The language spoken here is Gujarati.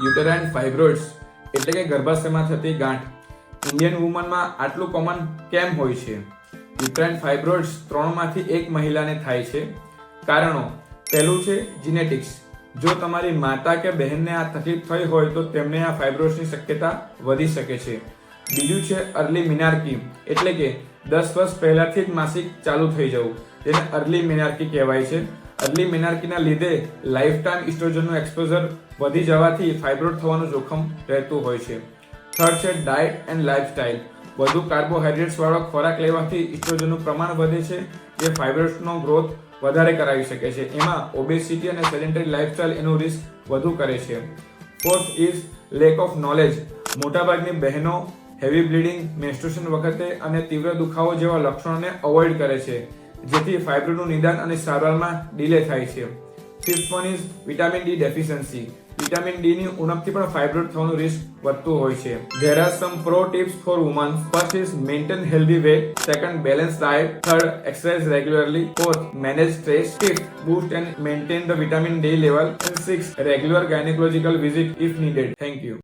યુટેરાઇન ફાઇબ્રોઇડ્સ એટલે કે ગર્ભાશયમાં થતી ગાંઠ ઇન્ડિયન વુમનમાં આટલું કોમન કેમ હોય છે? યુટેરાઇન ફાઇબ્રોઇડ્સ 3માંથી 1 મહિલાને થાય છે. કારણો: પહેલું છે જીનેટિક્સ. જો તમારી માતા કે બહેનને આ તકલીફ થઈ હોય તો તેમને આ ફાઇબ્રોઇડ્સની શક્યતા વધી શકે છે. બીજું છે અર્લી મિનાર્કી એટલે કે 10 વર્ષ પહેલાથી જ માસિક ચાલુ થઈ જવું, જેને અર્લી મિનાર્કી કહેવાય છે. અર્લી મિનાર્કીના લીધે લાઈફ ટાઈમ ઇસ્ટ્રોજનનું એક્સપોઝર વધી જવાથી ફાઇબ્રોઇડ થવાનું જોખમ રહેતું હોય છે. થર્ડ છે ડાયટ એન્ડ લાઇફસ્ટાઇલ. વધુ કાર્બોહાઈડ્રેટ્સ વાળો ખોરાક લેવાથી ઇસ્ટ્રોજનનું પ્રમાણ વધે છે, જે ફાઇબ્રોઇડ્સનો ગ્રોથ વધારે કરાવી શકે છે. એમાં ઓબેસિટી અને સેડેન્ટરી લાઇફસ્ટાઇલ એનું રિસ્ક વધુ કરે છે. Fourth is lack of knowledge. મોટાભાગની બહેનો હેવી બ્લીડિંગ, મેન્સ્ટ્રુએશન વખતે અને તીવ્ર દુખાવો જેવા લક્ષણોને અવોઇડ કરે છે, જેથી ફાઇબ્રોઇડનું નિદાન અને સારવારમાં ડિલે થાય છે. Fifth one is vitamin D deficiency. Vitamin D ની ઉણપથી પણ ફાઇબ્રોઇડ થવાનું રિસ્ક વધતું હોય છે. There are some pro tips for women. First is maintain healthy weight. Second, balanced diet. Third, exercise regularly. Fourth, manage stress. Fifth, boost and maintain the vitamin D level. And sixth, regular gynecological visit if needed. Thank you.